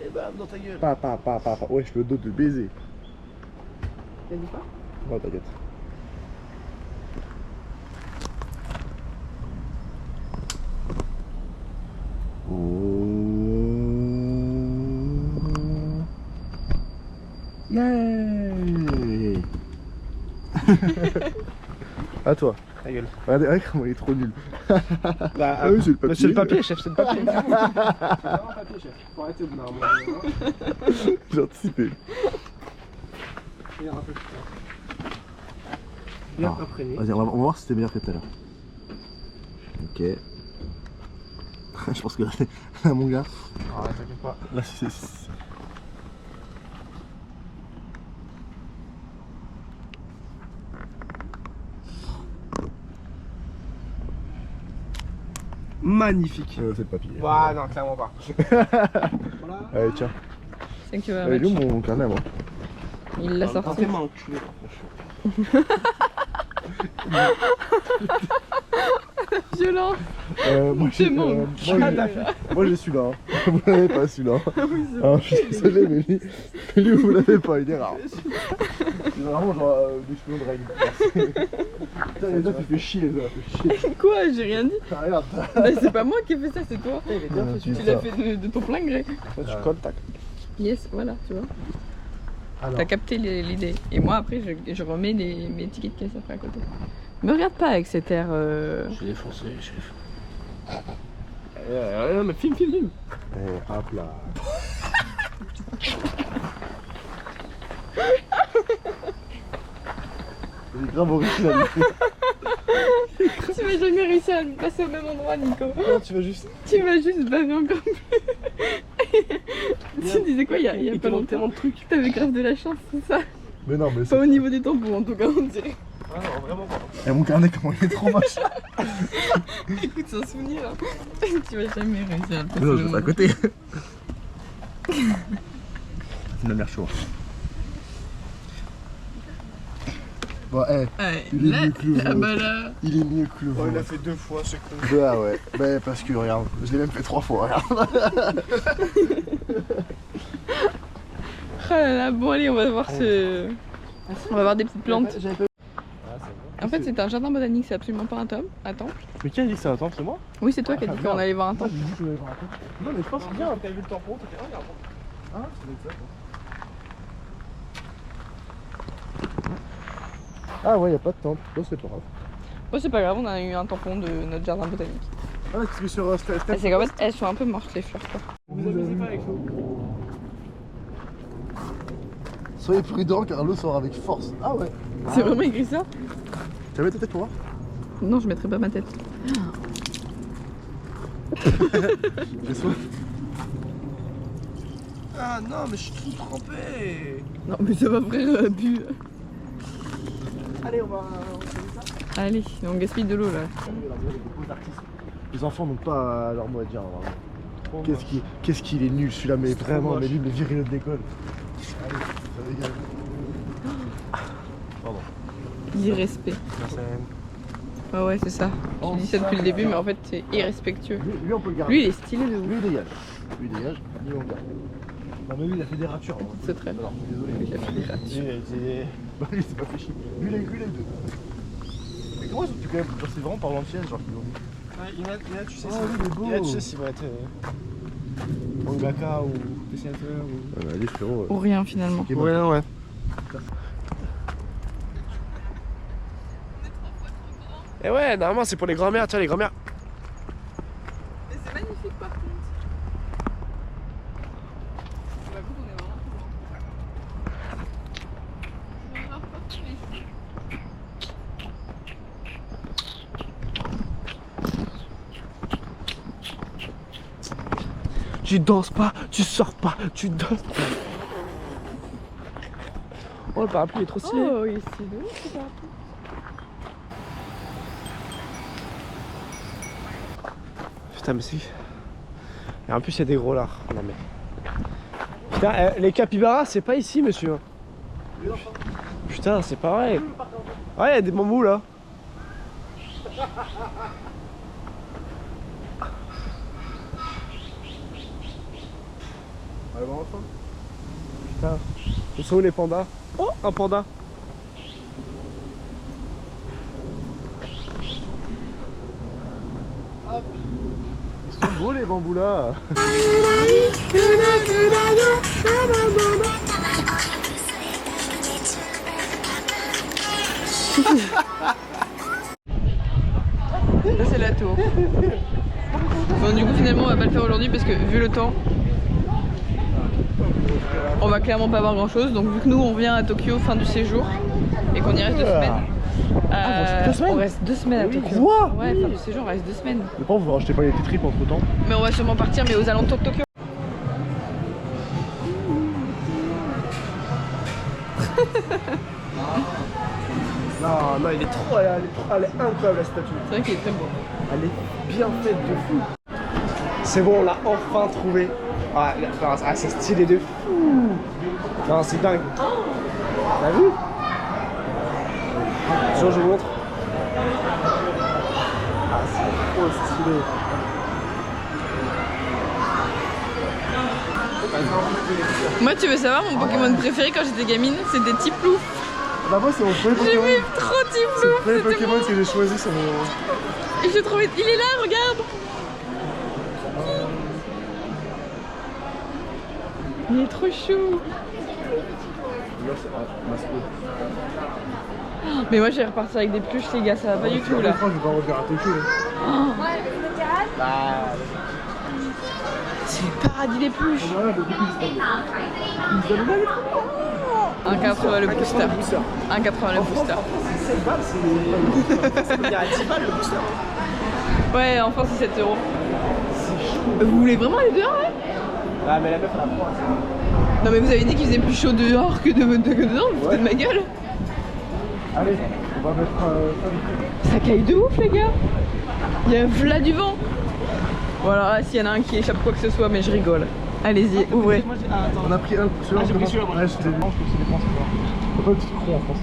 Et bam, dans ta gueule. Pa. Wesh, le dos de baiser. T'as dit quoi? Oh, t'inquiète. Yay. À toi. Ta gueule. Regardez comment il est trop nul. Bah, oui, c'est le papier. c'est le papier, chef, c'est le papier. J'ai anticipé. Bien Ah. imprégné. Vas-y, on va voir si c'était meilleur que tout à l'heure. Ok. Je pense que là, mon gars. Ah, t'inquiète pas. Là, c'est. Magnifique. C'est le papier. Bah non, clairement pas. Allez, tiens. C'est que Allez, où mon carnet, moi? il l'a sorti. Vraiment enculé. Violent. Moi, C'est bon. moi, j'ai celui-là. Hein. Vous l'avez pas, celui-là. Ah, je suis désolé, mais lui, vous l'avez pas, il est rare. C'est vraiment genre des cheveux de règle. Putain, les gars, tu fais chier, les gars, tu fais chier. Quoi? J'ai rien dit. Ah, regarde, Bah, c'est pas moi qui ai fait ça, c'est toi. tu Tu l'as fait de ton plein gré. Tu colles, tac. Yes, voilà, tu vois. Alors. T'as capté l'idée. Et moi, après, je remets mes tickets de caisse après à côté. Me regarde pas avec cet air. J'ai défoncé, chef. Non, mais filme. Eh, hop là. Il est grave original. Tu vas jamais réussir à me passer au même endroit, Nico. Non, tu vas juste. Tu vas juste baver encore plus. Tu disais quoi il y a pas longtemps? Tellement de trucs. T'avais grave de la chance, c'est ça? Mais non, mais Pas au niveau des tampons, en tout cas, on dirait. Ah non, vraiment pas. Eh, mon carnet, comment il est trop moche. Écoute, c'est un souvenir. Hein. Tu vas jamais réussir à le passer. Non, au je même reste à côté. C'est de la mer chaude. Bon, eh, Ouais, il est là, mieux que le ah vôtre. bah là. Il est mieux que le Oh, vôtre. il a fait 2 fois, c'est con. Bah ouais, bah parce que regarde, je l'ai même fait 3 fois, regarde. Oh là là, bon allez, on va voir ce... On va voir des petites plantes. En fait, c'est un jardin botanique, c'est absolument pas un temple. Mais qui a dit que c'est un temple, c'est moi? Oui, c'est toi qui as dit Ah, qu'on merde. allait voir un Moi temple. j'ai dit que je voulais voir un temple. Non mais je pense bien. T'as vu le tampon, t'as fait regarde. Ah, ça doit être ça. Ah ouais, y a pas de temple, bon, c'est pas grave. Bon, c'est pas grave, on a eu un tampon de notre jardin botanique. Ah, parce que sur Steph. Ah, c'est qu'en fait, elles sont un peu mortes, les fleurs, quoi. Vous amusez pas avec nous. Soyez prudents car l'eau sort avec force. Ah ouais. C'est vraiment écrit ça? Tu avais ta tête pour voir? Non, je mettrai pas ma tête. J'ai soif. Ah non, mais je suis tout trempé. Non, mais ça va, frère, bu. Allez, on va. Allez, on gaspille de l'eau, là. Les enfants n'ont pas leur mot à dire. Vraiment. Qu'est-ce qu'il est nul celui-là, mais vraiment, mais lui, mais virez-le de l'école. Allez, ça dégage. Pardon. Irrespect. Ah ouais, c'est ça. Je dis ça depuis le début, mais en fait, c'est irrespectueux. Lui, on peut le garder. Lui, il est stylé de ouf. Lui, il dégage. Lui, il dégage. Lui, on le garde. Non, mais lui, il a fait des ratures. Hein. C'est très bien. Alors, désolé. Il a fait des ratures. Bah, lui, il s'est pas fait chier. Lui, il a eu deux. Mais comment ils ont pu quand même. Genre, c'est vraiment par l'entière, genre, qu'ils ont dit. Ouais, Ina, tu sais, Ah, oui, il est beau. Ina, tu sais s'il va être mangaka ou dessinateur ou. Allez, frérot. Ou rien, finalement. Ok, Ouais, ouais. Et ouais, normalement c'est pour les grand-mères, tiens les grand-mères. Mais c'est magnifique par contre. Tu danses pas, tu sors pas, tu danses. Oh le parapluie est trop stylé. Oh, il est stylé, c'est pas. Putain mais c'est... Et en plus il y a des gros lards. Non mais... Putain, les capybaras c'est pas ici monsieur. Putain c'est pareil. Ouais, il y a des bambous là. Allez, voir enfin. Putain. Ils sont où les pandas? Oh, un panda. C'est beau les bambous là. Ça c'est la tour. Bon du coup finalement on va pas le faire aujourd'hui parce que vu le temps on va clairement pas voir grand chose. Donc vu que nous on vient à Tokyo fin du séjour et qu'on y reste 2 semaines. On reste 2 semaines à Tokyo. Quoi? Ouais, fin du séjour on reste 2 semaines. Mais pas vous rachetez pas les tripes entre temps. Mais on va sûrement partir mais aux alentours de Tokyo. Non, non, elle est trop, elle est incroyable la statue. C'est vrai qu'il est très beau. Elle est bien faite de fou. C'est bon, on l'a enfin trouvé. Ah, c'est stylé de fou. Non, c'est dingue. T'as vu? Je vous montre. Ah, c'est trop stylé. Moi tu veux savoir mon Pokémon préféré quand j'étais gamine? C'était Tiplouf. Bah moi c'est mon premier J'ai Pokémon. vu trop C'est le Tiplouf. premier C'était Pokémon que j'ai choisi sur mon... Et j'ai trouvé. Il est là, regarde! Il est trop chou! Mais moi je vais repartir avec des pluches les gars, ça va pas du tout là. Je crois que je vais pas revenir à Tokyo. C'est le paradis des pluches! Voilà, le booster. 1,80 le booster. 1,80 le booster. C'est 7 balles, c'est. Il y a 10 balles le booster. Ouais, enfin c'est 7 €. Vous voulez vraiment aller dehors ouais? Ah, mais la meuf elle a froid. Non mais vous avez dit qu'il faisait plus chaud dehors que dedans, vous foutez de ma gueule? Allez, on va mettre Ça caille de ouf les gars. Il y a v'là du vent. Voilà, s'il y en a un qui échappe quoi que ce soit, mais je rigole. Allez-y, ouvrez. On a pris un celui-là. j'ai pris celui-là, moi. Ouais, c'était blanche que c'est des français quoi. T'as pas le petit cron en France.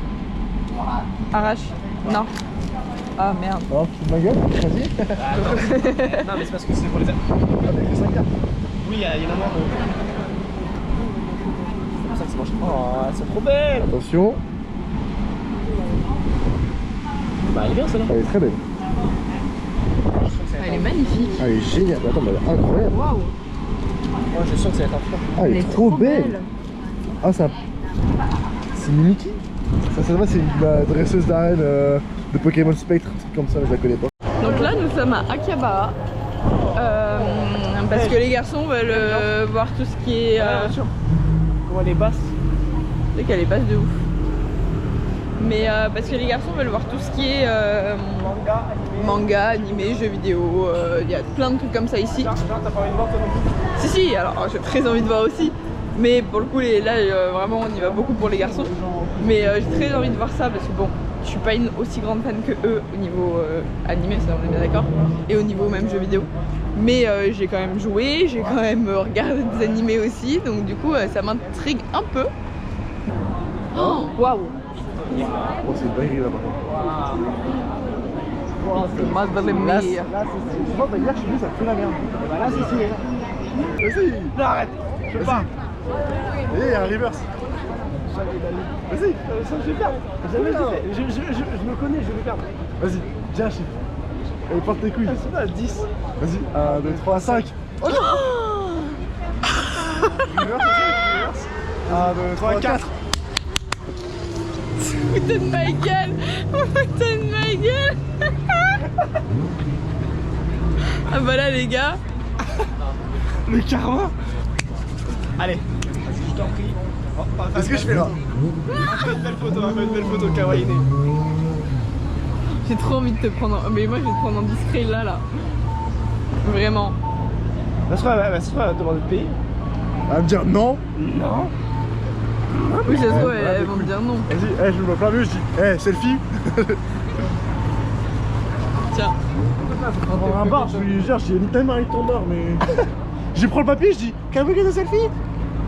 Arrache. Non. Ah merde. Alors, tu te ma gueule? Vas-y. Non, mais c'est parce que c'est pour les ailes. Avec les 5 cartes. Oui, il y en a moins. C'est pour ça que c'est moche. Oh, elles sont trop belles. Attention. Bah, elle est bien celle-là. Elle est très belle. Elle est magnifique. Ah, elle est géniale. Attends, mais elle est incroyable. Waouh. Moi, je sens que ça va être un flop. Ah, elle est trop belle. Ah, ça. C'est Miniki. Ça va, c'est la dresseuse d'arène de Pokémon Spectre, un truc comme ça, mais je la connais pas. Donc là, nous sommes à Akihabara. Parce que les garçons veulent voir tout ce qui est. Comment elle est basse. Tu sais qu'elle est basse de ouf. Mais parce que les garçons veulent voir tout ce qui est manga, animé, jeux vidéo. Il y a plein de trucs comme ça ici. Genre, t'as pas envie de voir toi non plus? Si, alors j'ai très envie de voir aussi. Mais pour le coup, là, vraiment, on y va beaucoup pour les garçons. Mais j'ai très envie de voir ça parce que bon, je suis pas une aussi grande fan que eux au niveau animé, ça on est bien d'accord. Et au niveau même jeux vidéo. Mais j'ai quand même joué, j'ai quand même regardé des animés aussi. Donc du coup, ça m'intrigue un peu. Oh, waouh! Oh, c'est une dinguerie là par contre. C'est mal de Là, c'est stylé. Je pense que hier, chez lui, ça pue la merde. Bah, là, c'est stylé. Vas-y. Non, arrête. Je peux pas. Et il y a un reverse. Vas-y. Ça, je vais perdre. Jamais je fais. Je me connais, je vais perdre. Vas-y, dis un chiffre. Allez, porte tes couilles. C'est pas 10. Vas-y, 1, 2, 3, 5. Oh non. Reverse. 1, 2, 3, 4. Putain de ma gueule! Putain de ma gueule! Ah bah là les gars! Le karma. Allez, je t'en prie. Qu'est-ce que je fais là? Fais une belle photo, kawaii. J'ai trop envie de te prendre en... Mais moi je vais te prendre en discret là. Vraiment. Ça se va demander de payer. Elle va me dire non. Non. Oui, ça se trouve, Ouais, elles vont me dire non. Vas-y, je me vois plein mieux, je dis, selfie. Tiens. Dans un bar, je lui jure, je dis, anytime I ton bar, mais. Je prends le papier, je dis, can we get a selfie?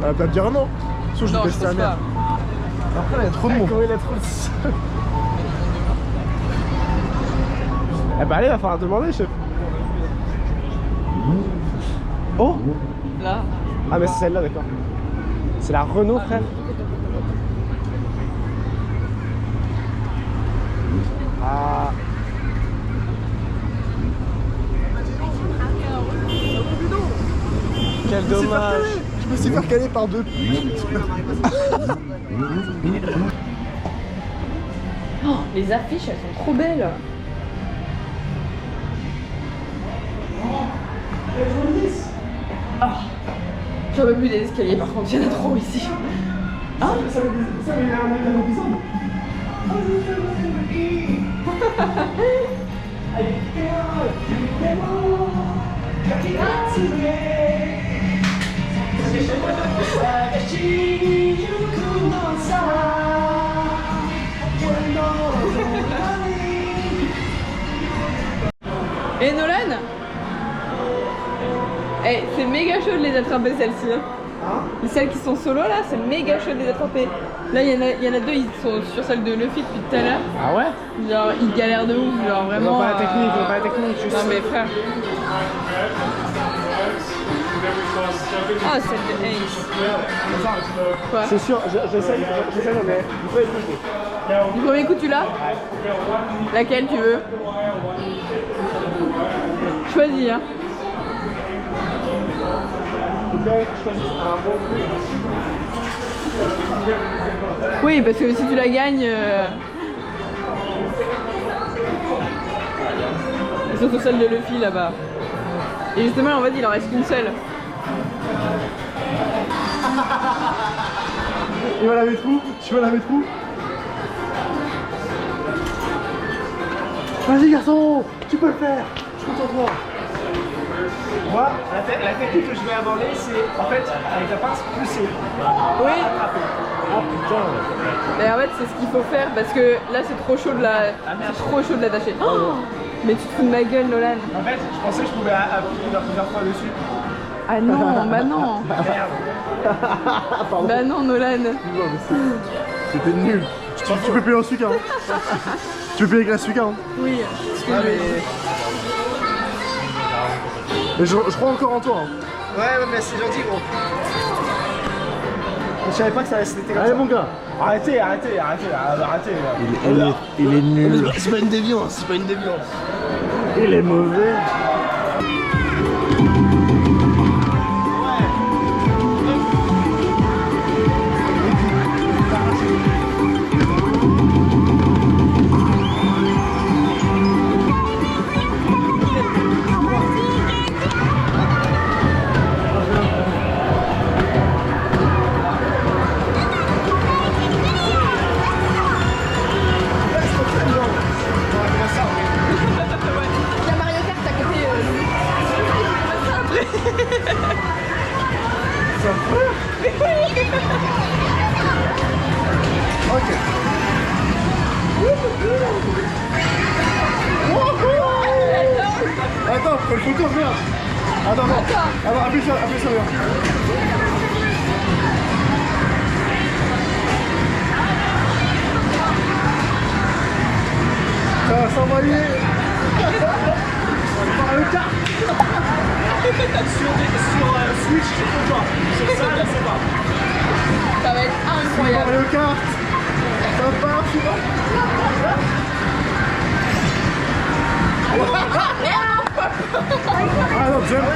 Elle va me dire non. Sauf Non, je je baisse pense ta mère. pas. Après, il y a trop de monde. Comment il a trop de seul. Eh bah allez, va falloir demander, chef. Oh. Là. Ah mais c'est celle-là, d'accord. C'est la Renault, frère. Ah. dommage. Je me suis fait caler par deux. Oh, les affiches, elles sont trop belles. Oh, j'en veux plus des escaliers par contre, il y en a trop ici. Ça met un épisode. Et Nolan, eh, c'est méga chaud de les attraper celles-ci. Hein? Celles qui sont solo là, c'est méga chaud de les attraper. Là, il y en a deux, ils sont sur celle de Luffy depuis tout à l'heure. Ah ouais? Genre, ils galèrent de ouf, genre vraiment. Ils ont pas la technique, ils ont pas la technique. Non mais frère. Ah, celle de Ace. Quoi? C'est sûr, j'essaie, mais vous pouvez le Du premier coup, tu l'as? Laquelle tu veux? Choisis, hein. Oui, parce que si tu la gagnes... Surtout celle de Luffy là-bas. Et justement, en fait, il en reste qu'une seule. Il va la mettre où? Tu vas la mettre où? Vas-y garçon, tu peux le faire. Je compte en toi. Moi, la technique que je vais aborder, c'est en fait, avec la pince, pousser. Oui. Ah putain. Mais en fait, c'est ce qu'il faut faire parce que là, c'est trop chaud de la... C'est trop chaud de l'attacher. Oh, mais tu te fous de ma gueule, Nolan. En fait, je pensais que je pouvais appuyer plusieurs fois dessus. Ah non, bah non. Merde. Bah non, Nolan. C'était nul. Tu peux payer en sucre. Hein. Tu peux payer avec la sucre. Hein. Oui. Ah, Mais je crois encore en toi. Hein. Ouais, mais c'est gentil, gros. Je savais pas que ça c'était comme Allez ça. mon gars. Arrêtez. Il est nul. C'est pas une déviance, c'est pas une déviance. Il est mauvais. Il y a Mario Kart à côté. Ok. Attends, faut le photo, regarde. Attends, appuie sur regarde. Ça va s'envoyer. Par le Kart. Sur Switch, je sais pas. Sur ça, je sais pas. Ça va être incroyable. Mario Kart. Ça part, tu vois. Ah non, jump.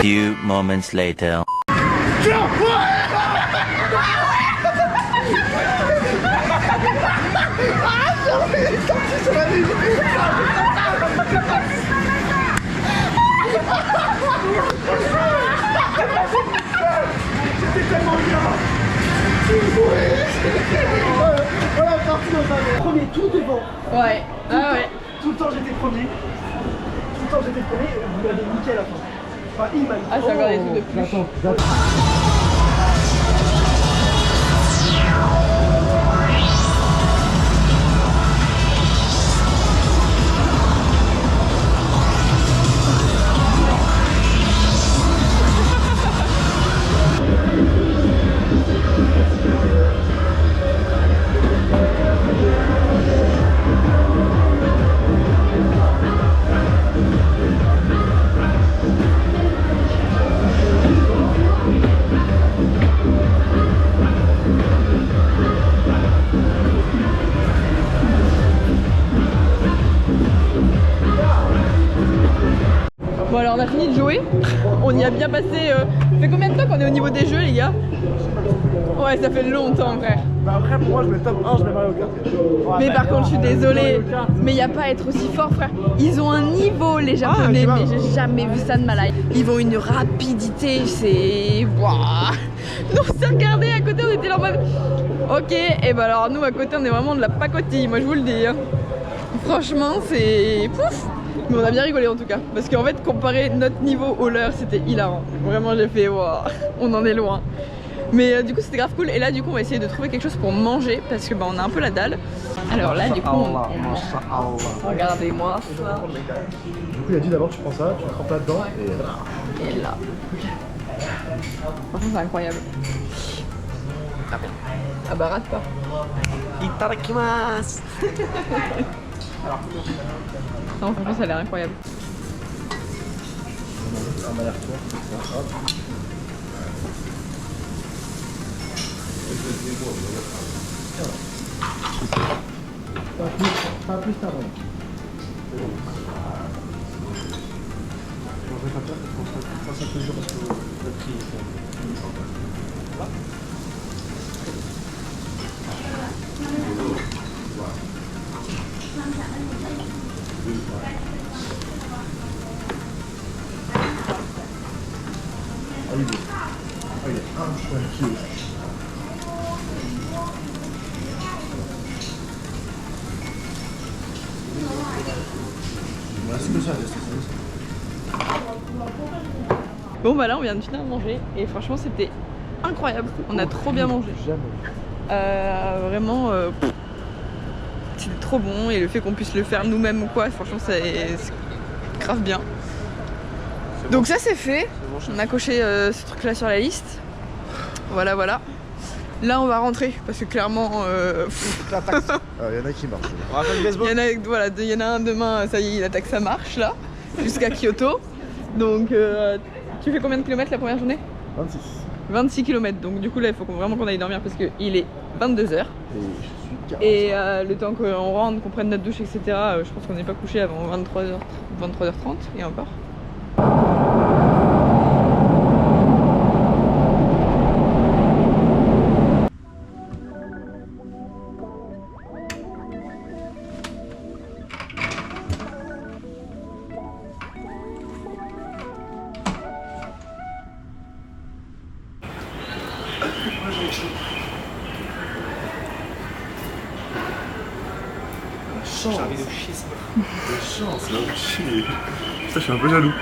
Few moments later. Voilà, parti dans un premier tout devant. Ouais. Ah ouais. Tout le temps j'étais premier. Tout le temps j'étais premier, vous m'avez niqué à la fin. Enfin, il m'a Ah, j'ai encore des trucs de plus. fini de jouer. On y a bien passé. Ça fait combien de temps qu'on est au niveau des jeux, les gars? Ouais, ça fait longtemps, frère. Bah après, pour moi, je mets top 1, je mets Mario Kart. Mais par contre, je suis désolée, mais il n'y a pas à être aussi fort, frère. Ils ont un niveau, les Japonais, mais j'ai jamais vu ça de ma life. Ils ont une rapidité, c'est... Waouh. Nous, on s'est regardé à côté, on était là en mode... Ok, et bah alors nous, à côté, on est vraiment de la pacotille, moi je vous le dis. Hein. Franchement, c'est... Pouf. Mais on a bien rigolé en tout cas. Parce qu'en fait, comparer notre niveau au leur, c'était hilarant. Vraiment, j'ai fait... Waouh, on en est loin. Mais du coup c'était grave cool et là du coup on va essayer de trouver quelque chose pour manger parce que bah on a un peu la dalle. Alors là du coup on mange. Regardez-moi ça. Du coup, il a dit d'abord, tu prends ça, tu trempes là-dedans et voilà. Et là. Franchement c'est incroyable. Ah bah rate pas. Itadakimasu. Non franchement ça a l'air incroyable. Un aller-retour, hop. Pas plus tard. Je vais pas faire parce que ça jours parce que le prix est là. Ah, il est un kilo. Bon bah là on vient de finir de manger et franchement c'était incroyable. On a trop bien mangé. Vraiment c'était trop bon et le fait qu'on puisse le faire nous-mêmes ou quoi, franchement c'est grave bien. Donc ça c'est fait. On a coché ce truc là sur la liste. Voilà voilà. Là on va rentrer parce que clairement la taxe. Il y en a qui marchent. On va faire du baseball. Il y en a un demain, ça y est, la taxe ça marche là, jusqu'à Kyoto. Donc tu fais combien de kilomètres la première journée? 26. 26 km, donc du coup là il faut vraiment qu'on aille dormir parce qu'il est 22h. Et le temps qu'on rentre, qu'on prenne notre douche, etc. Je pense qu'on n'est pas couché avant 23h30 et encore. Chance. J'ai envie de chier ça. De chance, là, chier. Putain, je suis un peu jaloux.